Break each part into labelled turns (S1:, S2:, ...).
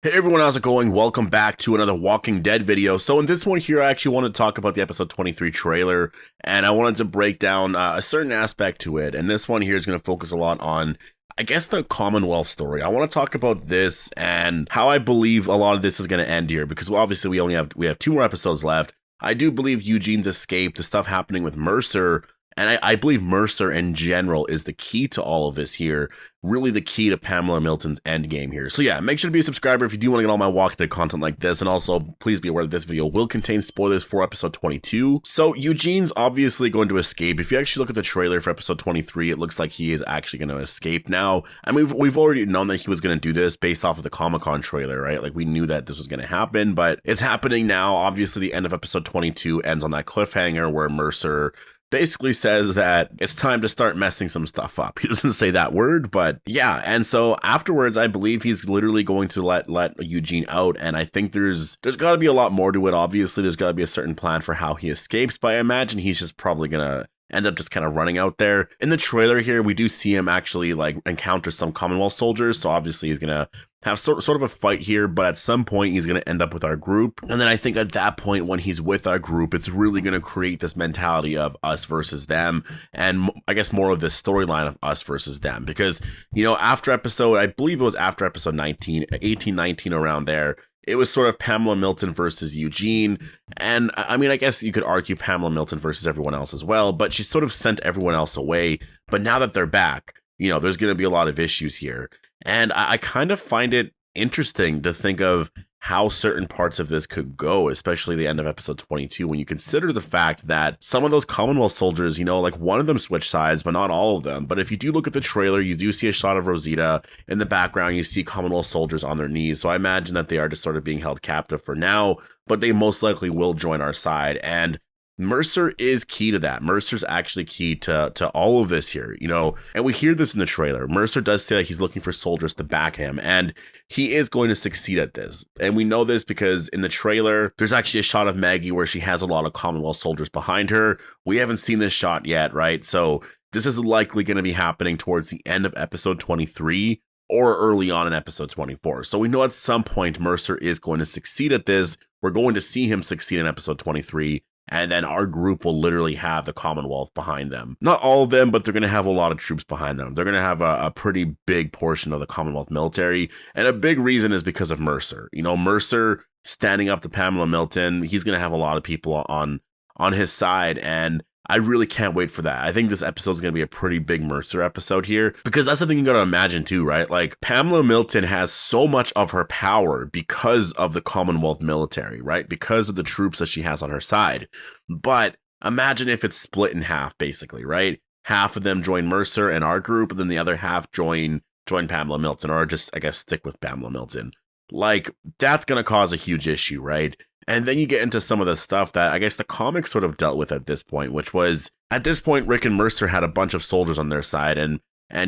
S1: Hey everyone, how's it going? Welcome back to another Walking Dead video. So in this one here, I actually want to talk about the episode 23 trailer, and I wanted to break down a certain aspect to it. And this one here is going to focus a lot on, I guess, the Commonwealth story. I want to talk about this and how I believe a lot of this is going to end here, because obviously we have two more episodes left. I do believe Eugene's escape, the stuff happening with Mercer, and I believe Mercer in general is the key to all of this here, really the key to Pamela Milton's endgame here. So yeah, make sure to be a subscriber if you do want to get all my Walking Dead content like this, and also please be aware that this video will contain spoilers for episode 22. So Eugene's obviously going to escape. If you actually look at the trailer for episode 23, it looks like he is actually going to escape now. I mean, we've already known that he was going to do this based off of the Comic-Con trailer, right? Like, we knew that this was going to happen, but it's happening now. Obviously, the end of episode 22 ends on that cliffhanger where Mercer basically says that it's time to start messing some stuff up. He doesn't say that word, but yeah. And so afterwards, I believe he's literally going to let Eugene out. And I think there's got to be a lot more to it. Obviously, there's got to be a certain plan for how he escapes, but I imagine he's just probably gonna end up just kind of running out there. In the trailer here, we do see him actually like encounter some Commonwealth soldiers. So obviously he's gonna have sort of a fight here, but at some point he's going to end up with our group. And then I think at that point, when he's with our group, it's really going to create this mentality of us versus them. And I guess more of this storyline of us versus them, because, you know, after episode, I believe it was after episode 19, 18, 19, around there, it was sort of Pamela Milton versus Eugene. And I mean, I guess you could argue Pamela Milton versus everyone else as well, but she sort of sent everyone else away. But now that they're back, you know, there's going to be a lot of issues here. And I kind of find it interesting to think of how certain parts of this could go, especially the end of episode 22, when you consider the fact that some of those Commonwealth soldiers, you know, like one of them switched sides, but not all of them. But if you do look at the trailer, you do see a shot of Rosita. In the background, you see Commonwealth soldiers on their knees. So I imagine that they are just sort of being held captive for now, but they most likely will join our side. And Mercer is key to that. Mercer's actually key to all of this here, you know, and we hear this in the trailer. Mercer does say that he's looking for soldiers to back him, and he is going to succeed at this. And we know this because in the trailer, there's actually a shot of Maggie where she has a lot of Commonwealth soldiers behind her. We haven't seen this shot yet, right? So this is likely going to be happening towards the end of episode 23 or early on in episode 24. So we know at some point Mercer is going to succeed at this. We're going to see him succeed in episode 23. And then our group will literally have the Commonwealth behind them. Not all of them, but they're going to have a lot of troops behind them. They're going to have a pretty big portion of the Commonwealth military. And a big reason is because of Mercer. You know, Mercer standing up to Pamela Milton, he's going to have a lot of people on his side. And I really can't wait for that. I think this episode is going to be a pretty big Mercer episode here, because that's the thing you got to imagine too, right? Like, Pamela Milton has so much of her power because of the Commonwealth military, right? Because of the troops that she has on her side. But imagine if it's split in half, basically, right? Half of them join Mercer and our group, and then the other half join Pamela Milton, or just, I guess, stick with Pamela Milton. Like, that's going to cause a huge issue, right? And then you get into some of the stuff that I guess the comics sort of dealt with at this point, which was, at this point, Rick and Mercer had a bunch of soldiers on their side, and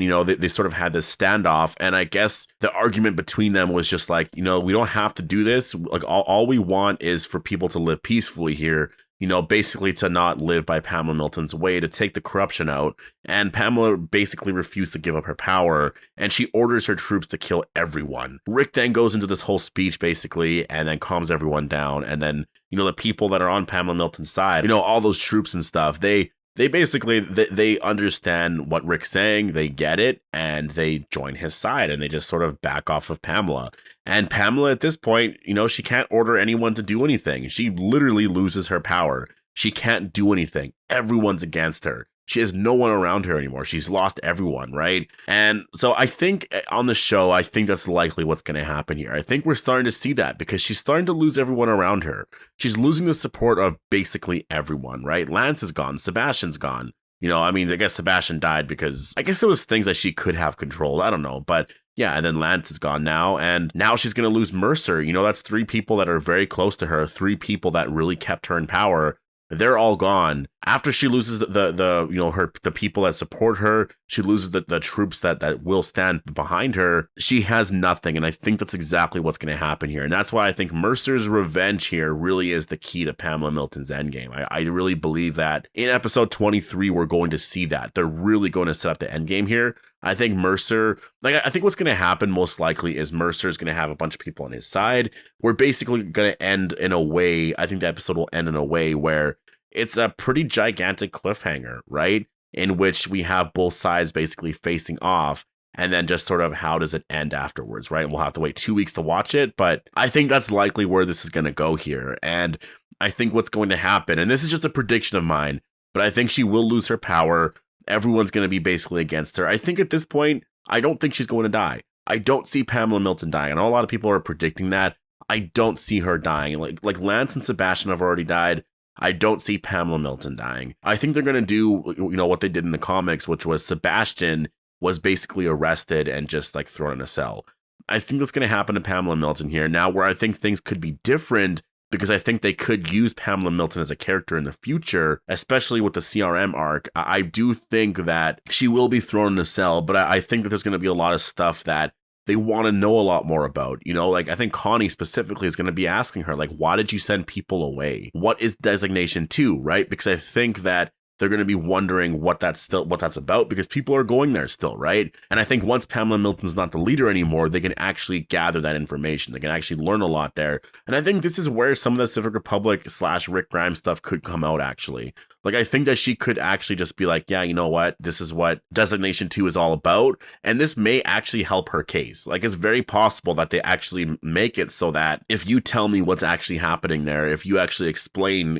S1: you know, they sort of had this standoff. And I guess the argument between them was just like, you know, we don't have to do this. Like, all we want is for people to live peacefully here. You know, basically to not live by Pamela Milton's way, to take the corruption out. And Pamela basically refused to give up her power, and she orders her troops to kill everyone. Rick then goes into this whole speech, basically, and then calms everyone down. And then, you know, the people that are on Pamela Milton's side, you know, all those troops and stuff, they basically, they understand what Rick's saying, they get it, and they join his side, and they just sort of back off of Pamela. And Pamela, at this point, you know, she can't order anyone to do anything. She literally loses her power. She can't do anything. Everyone's against her. She has no one around her anymore. She's lost everyone, right? And so I think on the show, I think that's likely what's going to happen here. I think we're starting to see that because she's starting to lose everyone around her. She's losing the support of basically everyone, right? Lance is gone. Sebastian's gone. You know, I mean, I guess Sebastian died because I guess it was things that she could have controlled. I don't know. But yeah, and then Lance is gone now. And now she's going to lose Mercer. You know, that's 3 people that are very close to her, 3 people that really kept her in power. They're all gone. After she loses the you know, the people that support her, she loses the troops that will stand behind her. She has nothing, and I think that's exactly what's going to happen here. And that's why I think Mercer's revenge here really is the key to Pamela Milton's endgame. I really believe that in episode 23 we're going to see that. They're really going to set up the endgame here. I think Mercer, like, I think what's going to happen most likely is Mercer is going to have a bunch of people on his side. We're basically going to end in a way, I think the episode will end in a way where it's a pretty gigantic cliffhanger, right? In which we have both sides basically facing off. And then just sort of how does it end afterwards, right? And we'll have to wait 2 weeks to watch it. But I think that's likely where this is going to go here. And I think what's going to happen, and this is just a prediction of mine, but I think she will lose her power. Everyone's going to be basically against her. I think at this point, I don't think she's going to die. I don't see Pamela Milton dying. I know a lot of people are predicting that. I don't see her dying. Like Lance and Sebastian have already died. I don't see Pamela Milton dying. I think they're going to do, what they did in the comics, which was Sebastian was basically arrested and just like thrown in a cell. I think that's going to happen to Pamela Milton here. Now, where I think things could be different, because I think they could use Pamela Milton as a character in the future, especially with the CRM arc. I do think that she will be thrown in a cell, but I think that there's going to be a lot of stuff that they want to know a lot more about. Like I think Connie specifically is going to be asking her, like, why did you send people away? What is Designation 2, right? Because I think that they're going to be wondering what that's about, because people are going there still, right? And I think once Pamela Milton's not the leader anymore, they can actually gather that information. They can actually learn a lot there. And I think this is where some of the Civic Republic / Rick Grimes stuff could come out, actually. Like, I think that she could actually just be like, yeah, you know what? This is what Designation 2 is all about. And this may actually help her case. Like, it's very possible that they actually make it so that if you tell me what's actually happening there, if you actually explain,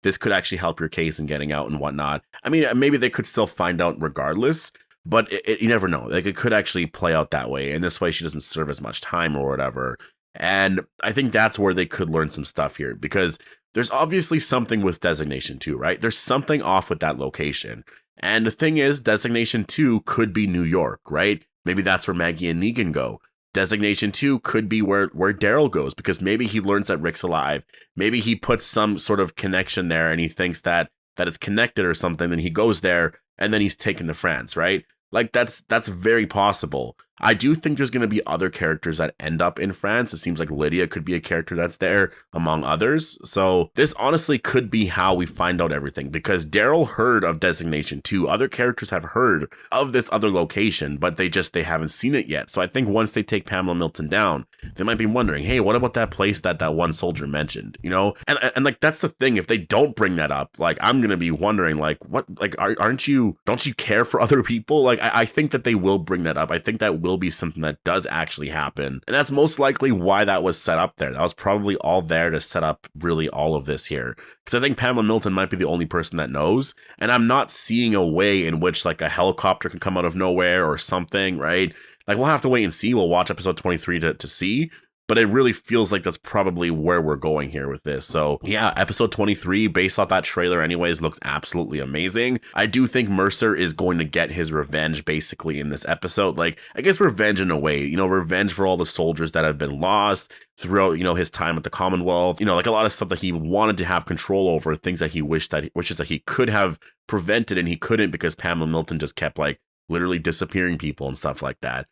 S1: this could actually help your case in getting out and whatnot. I mean, maybe they could still find out regardless, but you never know. Like, it could actually play out that way. And this way she doesn't serve as much time or whatever. And I think that's where they could learn some stuff here, because there's obviously something with Designation 2, right? There's something off with that location. And the thing is, Designation 2 could be New York, right? Maybe that's where Maggie and Negan go. Designation 2 could be where Daryl goes, because maybe he learns that Rick's alive. Maybe he puts some sort of connection there and he thinks that it's connected or something. Then he goes there and then he's taken to France, right? Like, that's very possible. I do think there's going to be other characters that end up in France. It seems like Lydia could be a character that's there, among others. So this honestly could be how we find out everything, because Daryl heard of Designation 2. Other characters have heard of this other location, but they haven't seen it yet. So I think once they take Pamela Milton down, they might be wondering, hey, what about that place that one soldier mentioned, And like, that's the thing. If they don't bring that up, like, I'm going to be wondering, like, what, like, don't you care for other people? Like, I think that they will bring that up. I think that will be something that does actually happen. And that's most likely why that was set up there. That was probably all there to set up really all of this here. Because I think Pamela Milton might be the only person that knows. And I'm not seeing a way in which like a helicopter can come out of nowhere or something, right? Like, we'll have to wait and see. We'll watch episode 23 to see. But it really feels like that's probably where we're going here with this. So yeah, episode 23, based off that trailer anyways, looks absolutely amazing. I do think Mercer is going to get his revenge basically in this episode. Like, I guess revenge in a way, revenge for all the soldiers that have been lost throughout, his time at the Commonwealth. Like a lot of stuff that he wanted to have control over, things that he wishes that he could have prevented and he couldn't, because Pamela Milton just kept like literally disappearing people and stuff like that.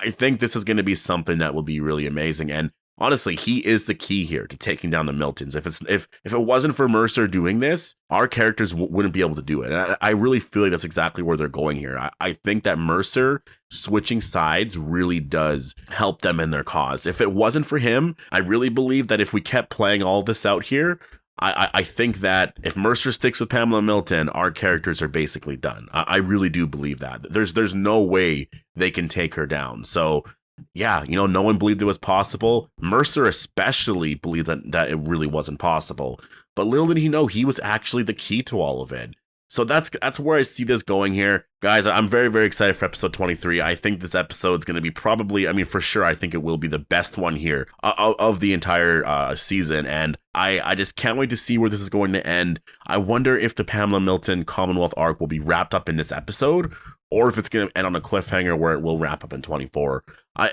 S1: I think this is going to be something that will be really amazing. And honestly, he is the key here to taking down the Miltons. If it wasn't for Mercer doing this, our characters wouldn't be able to do it. And I really feel like that's exactly where they're going here. I think that Mercer switching sides really does help them in their cause. If it wasn't for him, I really believe that if we kept playing all this out here, I think that if Mercer sticks with Pamela Milton, our characters are basically done. I really do believe that. There's no way they can take her down. So yeah, no one believed it was possible. Mercer especially believed that it really wasn't possible. But little did he know, he was actually the key to all of it. So that's where I see this going here. Guys, I'm very, very excited for episode 23. I think this episode is going to be probably, for sure, I think it will be the best one here of the entire season. And I just can't wait to see where this is going to end. I wonder if the Pamela Milton Commonwealth arc will be wrapped up in this episode, or if it's going to end on a cliffhanger where it will wrap up in 24.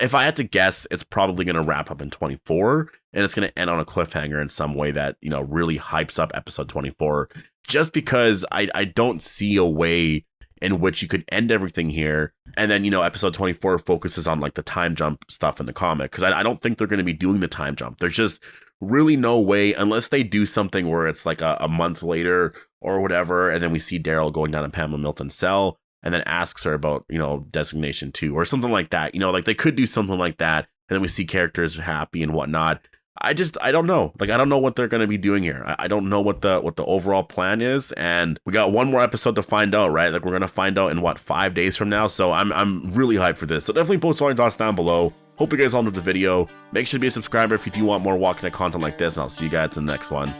S1: If I had to guess, it's probably going to wrap up in 24, and it's going to end on a cliffhanger in some way that, really hypes up episode 24, just because I don't see a way in which you could end everything here. And then, episode 24 focuses on like the time jump stuff in the comic, because I don't think they're going to be doing the time jump. There's just really no way, unless they do something where it's like a month later or whatever, and then we see Daryl going down in Pamela Milton's cell. and then asks her about, you know, Designation 2 or something like that. You know, like they could do something like that, and then we see characters happy and whatnot. I don't know. Like, I don't know what they're going to be doing here. I don't know what the overall plan is. And we got one more episode to find out, right? Like, we're going to find out in 5 days from now. So I'm really hyped for this. So definitely post all your thoughts down below. Hope you guys all enjoyed the video. Make sure to be a subscriber if you do want more Walking Dead content like this. And I'll see you guys in the next one.